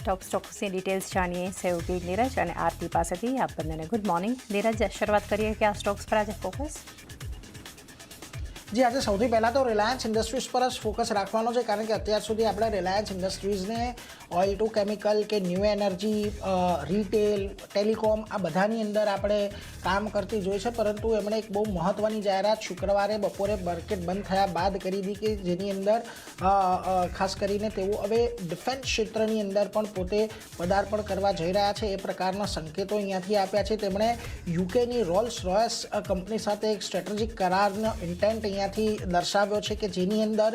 સ્ટોક્સની details જાણીએ સહયોગી નીરજ અને આરતી પાસેથી. આપ બંનેને ગુડ મોર્નિંગ. નીરજ, શરૂઆત કરીએ કે આ સ્ટોક્સ પર આજે ફોકસ. જી, આજે સૌથી પહેલાં તો રિલાયન્સ ઇન્ડસ્ટ્રીઝ પર જ ફોકસ રાખવાનો છે, કારણ કે અત્યાર સુધી આપણે રિલાયન્સ ઇન્ડસ્ટ્રીઝને ઓઇલ ટુ કેમિકલ કે ન્યૂ એનર્જી, રિટેલ, ટેલિકોમ આ બધાની અંદર આપણે કામ કરતી જોઈ છે. પરંતુ એમણે એક બહુ મહત્ત્વની જાહેરાત શુક્રવારે બપોરે માર્કેટ બંધ થયા બાદ કરી હતી કે જેની અંદર ખાસ કરીને તેઓ હવે ડિફેન્સ ક્ષેત્રની અંદર પણ પોતે પદાર્પણ કરવા જઈ રહ્યા છે એ પ્રકારના સંકેતો અહીંયાથી આપ્યા છે. તેમણે યુકેની રોલ્સ રોયસ કંપની સાથે એક સ્ટ્રેટેજિક કરારનો ઇન્ટેન્ટ અહીંયાથી દર્શાવ્યો છે કે જેની અંદર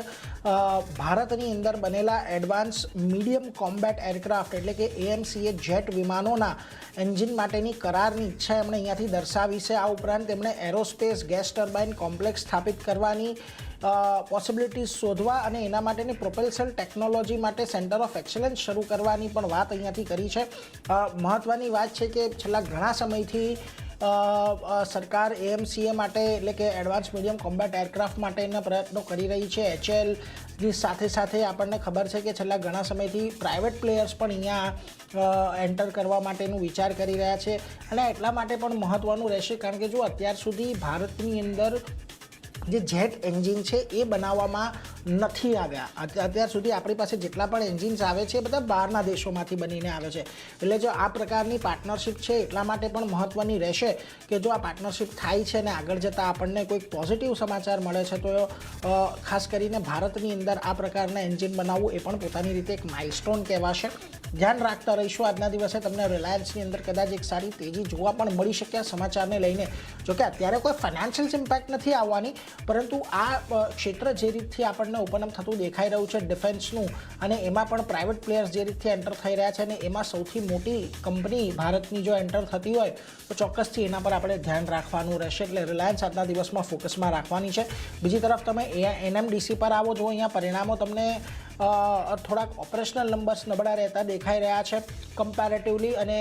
ભારતની અંદર બનેલા એડવાન્સ મીડિયમ કોમ્બેટ એરક્રાફ્ટ એટલે કે AMCA જેટ વિમાનોના એન્જિન માટેની કરારની ઈચ્છા એમણે અહીંયાથી દર્શાવી છે. આ ઉપરાંત તેમણે એરોસ્પેસ ગેસ ટર્બાઇન કોમ્પ્લેક્સ સ્થાપિત કરવાની પોસિબિલિટીઝ શોધવા અને એના માટેની પ્રોપલ્સન ટેકનોલોજી માટે સેન્ટર ઓફ એક્સલન્સ શરૂ કરવાની પણ વાત અહીંયાથી કરી છે. મહત્ત્વની વાત છે કે છેલ્લા ઘણા સમયથી સરકાર AMCA માટે એટલે કે એડવાન્સ મીડિયમ કોમ્બેટ એરક્રાફ્ટ માટેના પ્રયત્નો કરી રહી છે. HALની સાથે સાથે આપણને ખબર છે કે છેલ્લા ઘણા સમયથી પ્રાઇવેટ પ્લેયર્સ પણ અહીંયા એન્ટર કરવા માટેનું વિચાર કરી રહ્યા છે અને એટલા માટે પણ મહત્ત્વનું રહેશે કારણ કે જો અત્યાર સુધી ભારતની અંદર જે જેટ એન્જિન છે એ બનાવવામાં નથી આવ્યા. અત્યાર સુધી આપણી પાસે જેટલા પણ એન્જિન્સ આવે છે એ બધા બહારના દેશોમાંથી બનીને આવે છે. એટલે જો આ પ્રકારની પાર્ટનરશિપ છે એટલા માટે પણ મહત્ત્વની રહેશે કે જો આ પાર્ટનરશિપ થાય છે અને આગળ જતાં આપણને કોઈક પોઝિટિવ સમાચાર મળે છે તો ખાસ કરીને ભારતની અંદર આ પ્રકારના એન્જિન બનાવવું એ પણ પોતાની રીતે એક માઇલસ્ટોન કહેવાશે. ધ્યાન રાખતા રહીશું. આજના દિવસે તમને રિલાયન્સની અંદર કદાચ એક સારી તેજી જોવા પણ મળી શકે આ સમાચારને લઈને. જોકે અત્યારે કોઈ ફાઇનાન્શિયલ ઇમ્પેક્ટ નથી આવવાની, પરંતુ આ ક્ષેત્ર જે રીતથી આપણને ઓપન અપ થતું દેખાઈ રહ્યું છે ડિફેન્સનું અને એમાં પણ પ્રાઇવેટ પ્લેયર્સ જે રીતથી એન્ટર થઈ રહ્યા છે અને એમાં સૌથી મોટી કંપની ભારતની જો એન્ટર થતી હોય તો ચોક્કસથી એના પર આપણે ધ્યાન રાખવાનું રહેશે. એટલે રિલાયન્સ આજના દિવસમાં ફોકસમાં રાખવાની છે. બીજી તરફ તમે NMDC પર આવો જો અહીંયા પરિણામો તમને થોડાક ઓપરેશનલ નંબર્સ નબળા રહેતા દેખાઈ રહ્યા છે કમ્પેરેટિવલી. અને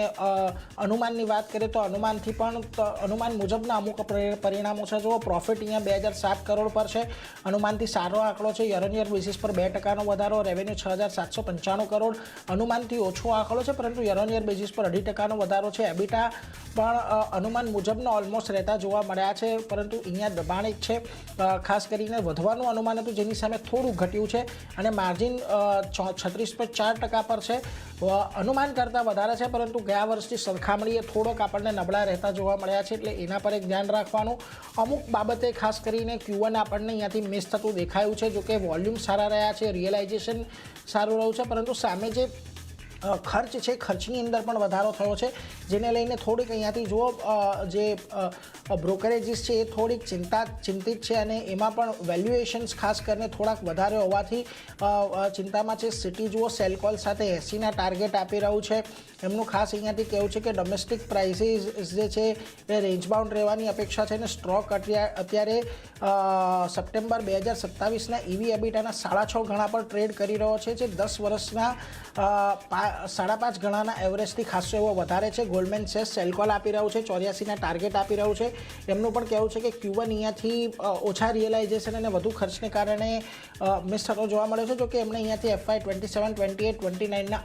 અનુમાનની વાત કરીએ તો અનુમાન મુજબના અમુક પરિણામો છે. જો પ્રોફિટ અહીંયા 2007 કરોડ પર છે, અનુમાનથી સારો આંકડો છે. યર ઓન યર બેસિસ પર 2% વધારો, રેવન્યુ 6795 કરોડ, અનુમાનથી ઓછો આંકડો છે પરંતુ યર ઓન યર બેસિસ પર 2.5% વધારો છે. એબિટા પણ અનુમાન મુજબનો ઓલમોસ્ટ રહેતા જોવા મળ્યા છે, પરંતુ અહીંયા દબાણ એક છે. ખાસ કરીને વધવાનું અનુમાન હતું જેની સામે થોડું ઘટ્યું છે અને માર્જિન 36.4% પર છે. અનુમાન કરતાં વધારે છે પરંતુ ગયા વર્ષની સરખામણીએ થોડોક આપણને નબળા રહેતા જોવા મળ્યા છે. એટલે એના પર એક ધ્યાન રાખવાનું. અમુક બાબતે ખાસ કરીને Q1 આપણને અહીંયાથી મિસ થતું દેખાયું છે. જોકે વોલ્યુમ સારા રહ્યા છે, રિયલાઇઝેશન સારું રહ્યું છે, પરંતુ સામે જે ખર્ચ છે ખર્ચની અંદર પણ વધારો થયો છે જેને લઈને થોડીક અહીંયાથી જુઓ જે બ્રોકરેજીસ છે એ થોડીક ચિંતિત છે અને એમાં પણ વેલ્યુએશન્સ ખાસ કરીને થોડાક વધારે હોવાથી ચિંતામાં છે. સિટી જુઓ સેલકોલ સાથે 80ના ટાર્ગેટ આપી રહ્યું છે. એમનું ખાસ અહીંયાથી કહેવું છે કે ડોમેસ્ટિક પ્રાઇસીસ જે છે એ રેન્જ બાઉન્ડ રહેવાની અપેક્ષા છે અને સ્ટોક અત્યારે સપ્ટેમ્બર 2027ના EV/EBITDAના 6.5 ગણા પર ટ્રેડ કરી રહ્યો છે, જે 10 વર્ષના 5.5 ગણાના એવરેજથી ખાસો એવો વધારે છે. ગોલ્ડમેન સેસ સેલકોલ આપી રહ્યું છે, 84ના ટાર્ગેટ આપી રહ્યું છે. એમનું પણ કહેવું છે કે Q1 અહીંયાથી ઓછા રિયલાઇઝેશન અને વધુ ખર્ચને કારણે મિસ થતો જોવા મળ્યો છે. જોકે એમણે અહીંયાથી FY 27, 28, 29ના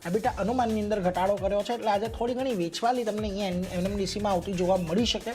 એબિટા અનુમાનની અંદર ઘટાડો કર્યો છે. એટલે આજે થોડી ઘણી વેચવાલી તમને અહીંયા NMDCમાં આવતી જોવા મળી શકે.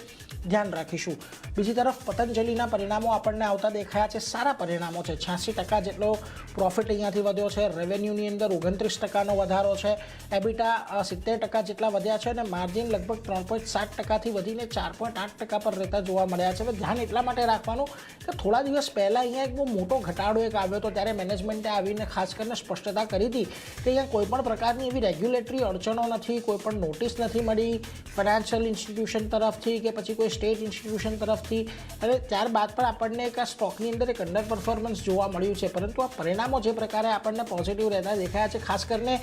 ધ્યાન રાખીશું. બીજી તરફ પતંજલિના પરિણામો આપણને આવતા દેખાયા છે. સારા પરિણામો છે. 86% જેટલો પ્રોફિટ અહીંયાથી વધ્યો છે. રેવન્યુની અંદર 29%નો વધારો છે. એબિટા 70% જેટલા વધ્યા છે અને માર્જિન લગભગ 3.7%થી વધીને 4.8% પર રહેતા જોવા મળ્યા છે. ધ્યાન એટલા માટે રાખવાનું કે થોડા દિવસ પહેલાં અહીંયા એક બહુ મોટો ઘટાડો એક આવ્યો હતો, ત્યારે મેનેજમેન્ટે આવીને ખાસ કરીને સ્પષ્ટતા કરી હતી કે અહીંયા કોઈપણ પ્રકારની એવી રેગ્યુલેટરી અડચણો નથી, કોઈપણ નોટિસ નથી મળી ફાઇનાન્શિયલ ઇન્સ્ટિટ્યુશન તરફથી કે પછી કોઈ સ્ટેટ ઇન્સ્ટિટ્યુશન તરફથી. હવે ત્યારબાદ પણ આપણને એક આ સ્ટોકની અંદર એક અંડર પરફોર્મન્સ જોવા મળ્યું છે, પરંતુ આ પરિણામો જે પ્રકારે આપણને પોઝિટિવ રહેતા દેખાયા છે, ખાસ કરીને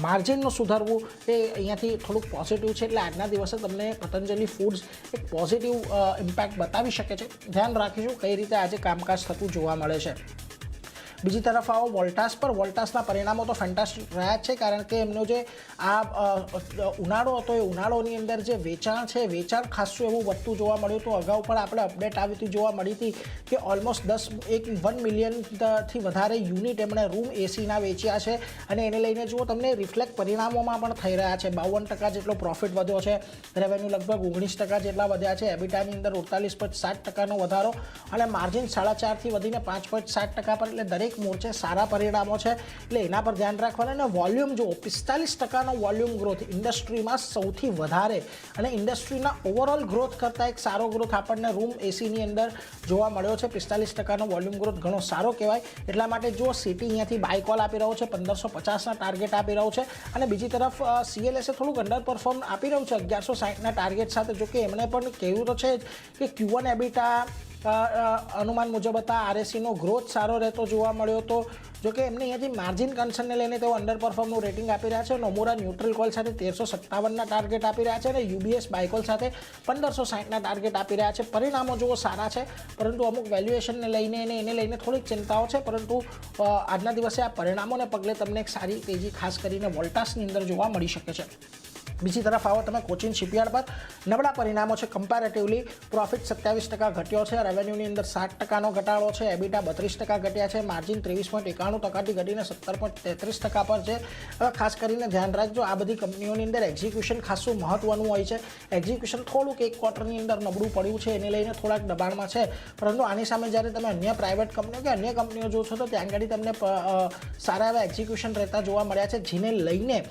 માર્જિનનું સુધારવું એ અહીંયાથી થોડુંક પોઝિટિવ છે. એટલે આજના દિવસે તમને પતંજલિ ફૂડ્સ એક પોઝિટિવ ઇમ્પેક્ટ બતાવી શકે છે. ધ્યાન રાખીશું કઈ રીતે આજે કામકાજ થતું જોવા મળે છે. બીજી તરફ આવો વોલ્ટાસ પર. વોલ્ટાસના પરિણામો તો ફેન્ટાસ્ટિક રહ્યા જ છે, કારણ કે એમનો જે આ ઉનાળો હતો એ ઉનાળોની અંદર જે વેચાણ છે, વેચાણ ખાસું એવું વધતું જોવા મળ્યું હતું. અગાઉ પણ આપણે અપડેટ આવી હતી, જોવા મળી હતી કે ઓલમોસ્ટ 1 મિલિયનથી વધારે યુનિટ એમણે રૂમ એસીના વેચ્યા છે, અને એને લઈને જુઓ તમને રિફ્લેક્ટ પરિણામોમાં પણ થઈ રહ્યા છે. 52% જેટલો પ્રોફિટ વધ્યો છે, રેવન્યુ લગભગ 19% જેટલા વધ્યા છે, એબિટાની અંદર 48.7% વધારો, અને માર્જિન 4.5થી વધીને 5.7% પર. એટલે દરેક મોરચે સારા પરિણામો છે, એટલે એના પર ધ્યાન રાખવાનું. અને વોલ્યુમ જુઓ, 45%નો વોલ્યુમ ગ્રોથ ઇન્ડસ્ટ્રીમાં સૌથી વધારે, અને ઇન્ડસ્ટ્રીના ઓવરઓલ ગ્રોથ કરતાં એક સારો ગ્રોથ આપણને રૂમ એસીની અંદર જોવા મળ્યો છે. 45%નો વોલ્યુમ ગ્રોથ ઘણો સારો કહેવાય. એટલા માટે જો સિટી અહીંયાથી બાય કોલ આપી રહ્યો છે, 1550ના ટાર્ગેટ આપી રહ્યો છે, અને બીજી તરફ CLSA થોડુંક અંડર પરફોર્મ આપી રહ્યું છે 1160ના ટાર્ગેટ સાથે. જો કે એમણે પણ કહેવું તો છે કે Q1 એબિટા અનુમાન મુજબ હતા, RSCનો ગ્રોથ સારો રહેતો જોવા મળ્યો હતો. જો કે એમને અહીંયાથી માર્જિન કન્સર્નને લઈને તેઓ અંડર પરફોર્મનું રેટિંગ આપી રહ્યા છે. નોમુરા ન્યુટ્રલ કોલ સાથે 1357ના ટાર્ગેટ આપી રહ્યા છે, અને UBS બાયકોલ સાથે 1560ના ટાર્ગેટ આપી રહ્યા છે. પરિણામો જુઓ સારા છે, પરંતુ અમુક વેલ્યુએશનને લઈને એને લઈને થોડીક ચિંતાઓ છે, પરંતુ આજના દિવસે આ પરિણામોને પગલે તમને એક સારી તેજી ખાસ કરીને વોલ્ટાસની અંદર જોવા મળી શકે છે. બીજી તરફ આવો તમે કોચિન શિપયાર્ડ પર. નબળા પરિણામો છે કમ્પેરેટિવલી. પ્રોફિટ 27% ઘટ્યો છે, રેવન્યુની અંદર 7%નો ઘટાડો છે, એબિટા 32% ઘટ્યા છે, માર્જિન 23.91%થી ઘટીને 17.33% પર છે. હવે ખાસ કરીને ધ્યાન રાખજો, આ બધી કંપનીઓની અંદર એક્ઝિક્યુશન ખાસું મહત્વનું હોય છે. એક્ઝિક્યુશન થોડુંક એક ક્વાર્ટરની અંદર નબળું પડ્યું છે, એને લઈને થોડાક દબાણમાં છે, પરંતુ આની સામે જ્યારે તમે અન્ય પ્રાઇવેટ કંપનીઓ કે અન્ય કંપનીઓ જો છો તો ત્યાં આગળ તમને સારા એવા એક્ઝિક્યુશન રહેતા જોવા મળ્યા છે, જેને લઈને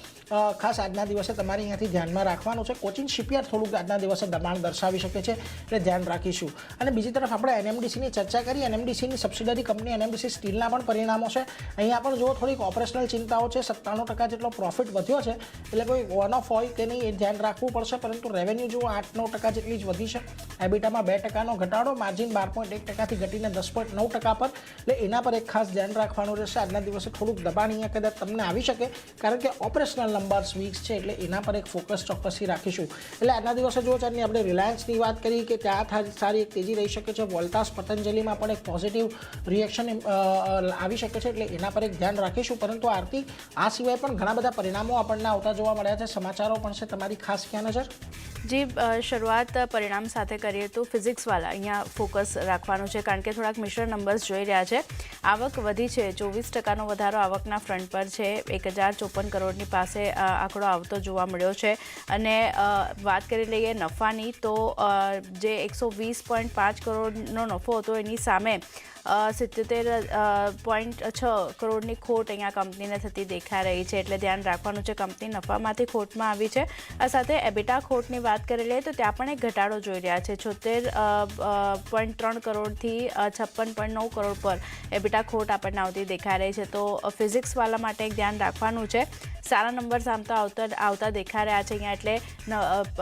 ખાસ આજના દિવસે તમારી અહીંયાથી ધ્યાનમાં રાખવાનું છે. કોચિન શિપયાર્ડ થોડુંક આજના દિવસે દબાણ દર્શાવી શકે છે, એટલે ધ્યાન રાખીશું. અને બીજી તરફ આપણે NMDCની ચર્ચા કરી. NMDCની સબસિડરી કંપની NMDC સ્ટીલના પણ પરિણામો છે. અહીંયા પણ જો થોડીક ઓપરેશનલ ચિંતાઓ છે, 97% જેટલો પ્રોફિટ વધ્યો છે, એટલે કોઈ વન ઓફ હોય કે નહીં એ ધ્યાન રાખવું પડશે, પરંતુ રેવન્યુ જુઓ 8-9% જેટલી જ વધી છે, એબિટામાં 2%નો ઘટાડો, માર્જિન 12.1%થી ઘટીને 10.9% પર. એટલે એના પર એક ખાસ ધ્યાન રાખવાનું રહેશે. આજના દિવસે થોડુંક દબાણ અહીંયા કદાચ તમને આવી શકે, કારણ કે ઓપરેશનલ નંબર્સ વીક છે, એટલે એના પર એક ફોકસ ચોક્કસથી રાખીશું. એટલે આજના દિવસે જો ચારની આપણે રિલાયન્સની વાત કરી કે ત્યાં સારી એક તેજી રહી શકે છે. વોલ્ટાસ પતંજલિમાં પણ એક પોઝિટિવ રિએક્શન આવી શકે છે, એટલે એના પર એક ધ્યાન રાખીશું. પરંતુ આરતી, આ સિવાય પણ ઘણા બધા પરિણામો આપણને આવતા જોવા મળ્યા છે, સમાચારો પણ છે. તમારી ખાસ ક્યાં નજર? જી, શરૂઆત પરિણામ સાથે કરીએ તો ફિઝિક્સવાળા અહીંયા ફોકસ રાખવાનું છે, કારણ કે થોડાક મિશ્ર નંબર્સ જોઈ રહ્યા છે. આવક વધી છે, 24%નો વધારો આવકના ફ્રન્ટ પર છે, 1054 કરોડની પાસે આંકડો આવતો જોવા મળ્યો છે. અને વાત કરી લઈએ નફાની, તો જે 120.5 કરોડનો નફો હતો એની સામે 77.6 કરોડની ખોટ અહીંયા કંપનીને થતી દેખાઈ રહી છે, એટલે ધ્યાન રાખવાનું છે. કંપની નફામાંથી ખોટમાં આવી છે. આ સાથે એબિટા ખોટની વાત કરી લઈએ તો ત્યાં પણ એક ઘટાડો જોઈ રહ્યા છે, 76.3 કરોડથી 56.9 કરોડ પર એબિટા ખોટ આપણને આવતી દેખાઈ રહી છે. તો ફિઝિક્સવાળા માટે એક ધ્યાન રાખવાનું છે. સારા નંબર્સ આવતા દેખાઈ રહ્યા છે અહીંયા, એટલે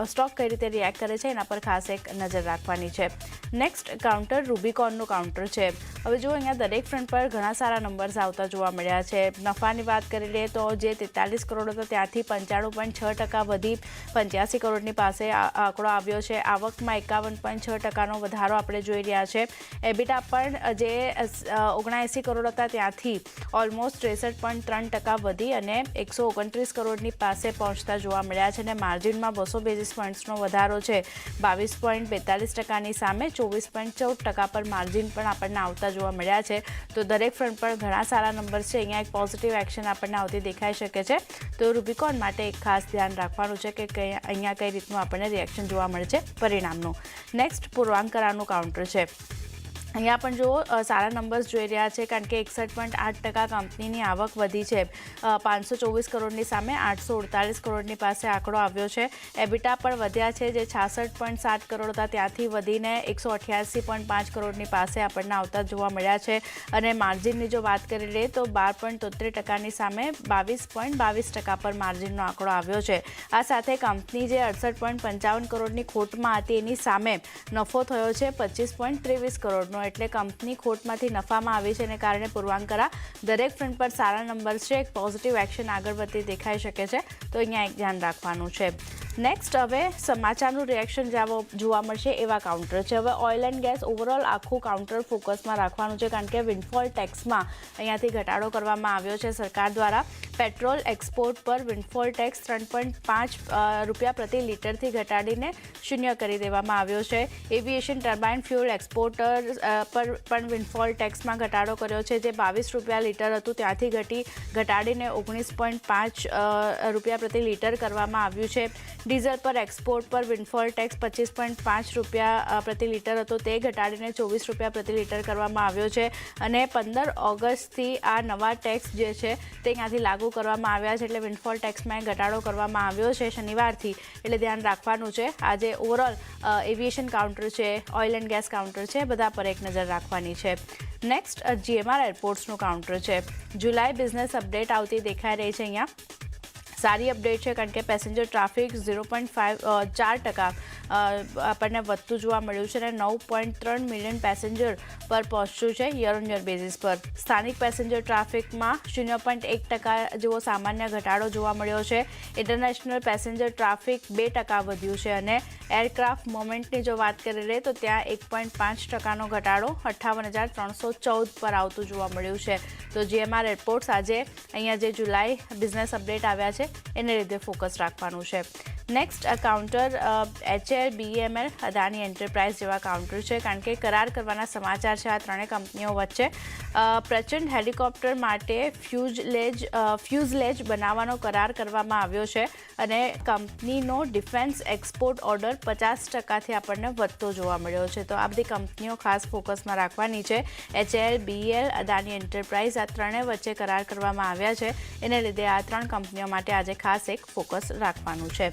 સ્ટોક કઈ રીતે રિએક્ટ કરે છે એના પર ખાસ એક નજર રાખવાની છે. નેક્સ્ટ કાઉન્ટર રૂબિકોનનું કાઉન્ટર છે. હવે જો અહીંયા દરેક ફ્રન્ટ પર ઘણા સારા નંબર્સ આવતા જોવા મળ્યા છે. નફાની વાત કરી લઈએ તો જે 43 કરોડ હતો ત્યાંથી 95.6% વધી 85 કરોડની પાસે આંકડો આવ્યો છે. આવકમાં 51.6%નો વધારો આપણે જોઈ રહ્યા છે. એબિટા પણ જે 79 કરોડ હતા ત્યાંથી ઓલમોસ્ટ 63.3% વધી અને 129 કરોડની પાસે પહોંચતા જોવા મળ્યા છે. અને માર્જિનમાં 200 બેઝિસ પોઈન્ટ્સનો વધારો છે, 22.42%ની સામે 24.14% પર માર્જિન પણ આપણને આવતા જોવા મળ્યા છે. તો દરેક ફ્રન્ટ પર ઘણા સારા નંબર છે. અહીંયા એક પોઝિટિવ એક્શન આપણને આવતી દેખાઈ શકે છે. તો રૂબિકોન માટે એક ખાસ ધ્યાન રાખવાનું છે કે અહીંયા કઈ રીતનું આપણને રિએક્શન જોવા મળે છે પરિણામનું. નેક્સ્ટ પૂર્વાંકરાનું કાઉન્ટર છે. અહીંયા પણ જો સારા નંબર્સ જોઈ રહ્યા છે, કારણ કે 61.8% કંપનીની આવક વધી છે, 524 કરોડની સામે 848 કરોડની પાસે આંકડો આવ્યો છે. એબિટા પણ વધ્યા છે, જે 66.7 કરોડ હતા ત્યાંથી વધીને 188.5 કરોડની પાસે આપણને આવતા જોવા મળ્યા છે. અને માર્જિનની જો વાત કરી લઈએ તો 12.73%ની સામે 22.22% પર માર્જિનનો આંકડો આવ્યો છે. આ સાથે કંપની જે 68.55 કરોડની ખોટમાં હતી એની સામે નફો થયો છે 25.23 કરોડનો, એટલે કંપની ખોટમાંથી નફામાં આવી છે, અને કારણે પૂર્વાંકરા દરેક ફ્રન્ટ પર સારા નંબર છે. એક પોઝિટિવ એક્શન આગળ વધતી દેખાઈ શકે છે, તો અહીંયા એક ધ્યાન રાખવાનું છે. નેક્સ્ટ હવે સમાચારનું રિએક્શન જોવા મળશે એવા કાઉન્ટર છે. હવે ઓઇલ એન્ડ ગેસ ઓવરઓલ આખું કાઉન્ટર ફોકસમાં રાખવાનું છે, કારણ કે વિન્ડફોલ ટેક્સમાં અહીંયાથી ઘટાડો કરવામાં આવ્યો છે સરકાર દ્વારા. પેટ્રોલ એક્સપોર્ટ પર વિન્ડફોલ ટેક્સ 3.5 રૂપિયા પ્રતિ લીટરથી ઘટાડીને 0 કરી દેવામાં આવ્યો છે. એવિએશન ટર્બાઇન ફ્યુલ એક્સપોર્ટર પર પણ વિન્ડફોલ ટેક્સમાં ઘટાડો કર્યો છે, જે 22 રૂપિયા લીટર હતું ત્યાંથી ઘટાડીને 19.5 રૂપિયા પ્રતિ લીટર કરવામાં આવ્યું છે. ડીઝલ પર એક્સપોર્ટ પર વિન્ડફોલ ટેક્સ 25.5 રૂપિયા પ્રતિ લીટર હતો, તે ઘટાડીને 24 રૂપિયા પ્રતિ લીટર કરવામાં આવ્યો છે. અને 15 ઓગસ્ટથી આ નવા ટેક્સ જે છે તે ત્યાંથી લાગુ કરવામાં આવ્યા છે, એટલે વિન્ડફોલ ટેક્સમાં ઘટાડો કરવામાં આવ્યો છે શનિવારથી, એટલે ધ્યાન રાખવાનું છે. આજે ઓવરઓલ એવિએશન કાઉન્ટર છે, ઓઇલ એન્ડ ગેસ કાઉન્ટર છે, બધા પર એક નજર રાખવાની છે. નેક્સ્ટ GMR એરપોર્ટ્સનું કાઉન્ટર છે. જુલાઈ બિઝનેસ અપડેટ આવતી દેખાઈ રહી છે. અહીંયા સારી અપડેટ છે, કારણ કે પેસેન્જર ટ્રાફિક 0.4% આપણને વધતું જોવા મળ્યું છે અને 9.3 મિલિયન પેસેન્જર પર પહોંચ્યું છે યર ઓન યર બેઝિસ પર. સ્થાનિક પેસેન્જર ટ્રાફિકમાં 0.1% જેવો સામાન્ય ઘટાડો જોવા મળ્યો છે. ઇન્ટરનેશનલ પેસેન્જર ટ્રાફિક 2% વધ્યું છે અને એરક્રાફ્ટ મોમેન્ટની જો વાત કરી લઈએ તો ત્યાં 1.5%નો ઘટાડો 58,314 પર આવતું જોવા મળ્યું છે. તો GMR એરપોર્ટ્સ આજે અહીંયા જે જુલાઈ બિઝનેસ અપડેટ આવ્યા છે એને લીધે ફોકસ રાખવાનું છે. Next counter HAL, BEML, Adani enterprise જેવા કાઉન્ટર છે, કારણ કે કરાર કરવાના સમાચાર છે આ ત્રણેય કંપનીઓ વચ્ચે. પ્રચંડ હેલિકોપ્ટર માટે ફ્યુઝલેજ બનાવવાનો કરાર કરવામાં આવ્યો છે અને કંપનીનો ડિફેન્સ એક્સપોર્ટ ઓર્ડર 50%થી આપણને વધતો જોવા મળ્યો છે. તો આ બધી કંપનીઓ ખાસ ફોકસમાં રાખવાની છે. HAL, BEL, અદાની એન્ટરપ્રાઇઝ આ ત્રણેય વચ્ચે કરાર કરવામાં આવ્યા છે, એને લીધે આ ત્રણ કંપનીઓ માટે આજે ખાસ એક ફોકસ રાખવાનું છે.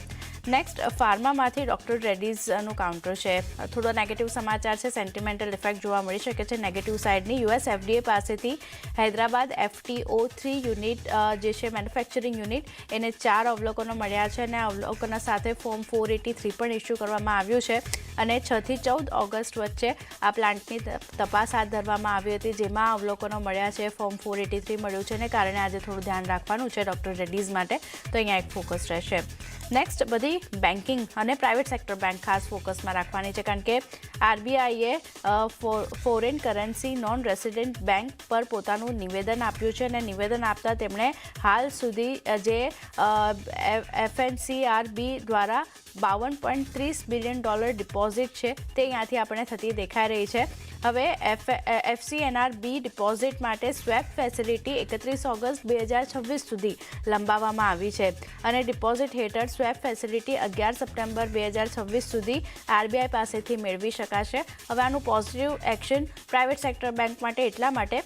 નેક્સ્ટ ફાર્મામાંથી ડૉક્ટર રેડ્ડીઝનું કાઉન્ટર છે. થોડો નેગેટિવ સમાચાર છે, સેન્ટિમેન્ટલ ઇફેક્ટ જોવા મળી શકે છે નેગેટિવ સાઇડની. US FDA પાસેથી હૈદરાબાદ FTO3 યુનિટ જે છે મેન્યુફેક્ચરિંગ યુનિટ, એને 4 અવલોકનો મળ્યા છે અને અવલોકનો સાથે ફોર્મ 483 પણ ઇસ્યુ કરવામાં આવ્યું છે અને 6 થી 14 ઓગસ્ટ વચ્ચે આ પ્લાન્ટની તપાસ હાથ ધરવામાં આવી હતી, જેમાં અવલોકનો મળ્યા છે. ફોર્મ 483 મળ્યું છે, એને કારણે આજે થોડું ધ્યાન રાખવાનું છે ડૉક્ટર રેડ્ડીઝ માટે, તો અહીંયા એક ફોકસ રહેશે. નેક્સ્ટ બધી બેન્કિંગ અને પ્રાઇવેટ સેક્ટર બેંક ખાસ ફોકસમાં રાખવાની છે, કારણ કે RBIએ foreign currency non resident bank પર પોતાનું નિવેદન આપ્યું છે અને નિવેદન આપતા તેમણે હાલ સુધી જે FNCRB દ્વારા $52.30 બિલિયન ડિપોઝિટ છે તે અહીંયાથી આપણે થતી દેખાઈ રહી છે. હવે FCNRB ડિપોઝિટ માટે સ્વેપ ફેસિલિટી 31 ઓગસ્ટ 2026 સુધી લંબાવવામાં આવી છે અને ડિપોઝિટ હેઠળ સ્વેપ ફેસિલિટી 11 સપ્ટેમ્બર 2026 સુધી RBI પાસેથી મેળવી શકાશે. હવે આનું positive action private sector bank માટે એટલા માટે,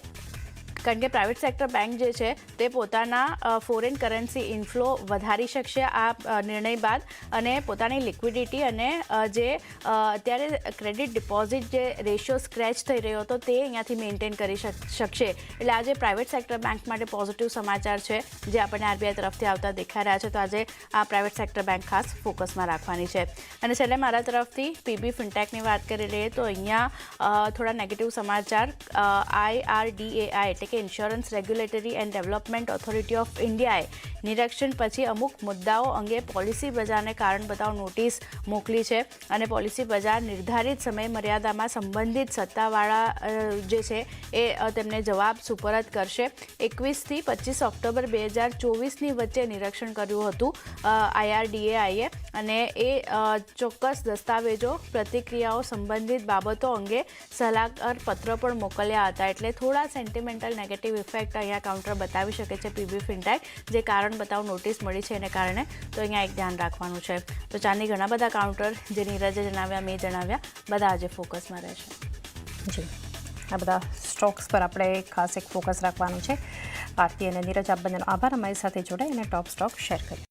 કારણ કે પ્રાઇવેટ સેક્ટર બેંક જે છે તે પોતાના ફોરેન કરન્સી ઇનફ્લો વધારી શકશે આ નિર્ણય બાદ અને પોતાની લિક્વિડિટી અને જે અત્યારે ક્રેડિટ ડિપોઝિટ જે રેશિયો સ્ક્રેચ થઈ રહ્યો હતો તે અહીંયાથી મેન્ટેન કરી શકશે. એટલે આજે પ્રાઇવેટ સેક્ટર બેંક માટે પોઝિટિવ સમાચાર છે જે આપણને RBI તરફથી આવતા દેખાઈ રહ્યા છે. તો આજે આ પ્રાઇવેટ સેક્ટર બેંક ખાસ ફોકસમાં રાખવાની છે. અને છેલ્લે મારા તરફથી PB ફિનટેકની વાત કરી લઈએ તો અહીંયા થોડા નેગેટિવ સમાચાર. IRDAI એટલે કે insurance regulatory and development authority of ઇન્ડિયાએ નિરીક્ષણ પછી અમુક મુદ્દાઓ અંગે પોલિસી બજારને કારણ બતાવ નોટિસ મોકલી છે અને પોલિસી બજાર નિર્ધારિત સમય મર્યાદામાં સંબંધિત સત્તાવાળા જે છે એ તેમને જવાબ સુપરત કરશે. 21 થી 25 ઓક્ટોબર 2024ની વચ્ચે નિરીક્ષણ કર્યું હતું IRDAIએ અને એ ચોક્કસ દસ્તાવેજો, પ્રતિક્રિયાઓ, સંબંધિત બાબતો અંગે સલાહકાર પત્ર પણ મોકલ્યા હતા. એટલે થોડા સેન્ટિમેન્ટલ નેગેટિવ ઇફેક્ટ અહીંયા કાઉન્ટર બતાવી શકે છે PB ફિનટેક, જે કારણ બતાવ નોટિસ મળી છે એને કારણે. તો અહીંયા એક ધ્યાન રાખવાનું છે. તો ચાંદની ઘણા બધા કાઉન્ટર જે નીરજે જણાવ્યા, મેં જણાવ્યા, બધા આજે ફોકસમાં રહેશે. જી, આ બધા સ્ટોક્સ પર આપણે ખાસ એક ફોકસ રાખવાનું છે. આરતી અને નીરજ, આપ બંનેનો આભાર અમારી સાથે જોડાઈ અને ટોપ સ્ટોક શેર કરી.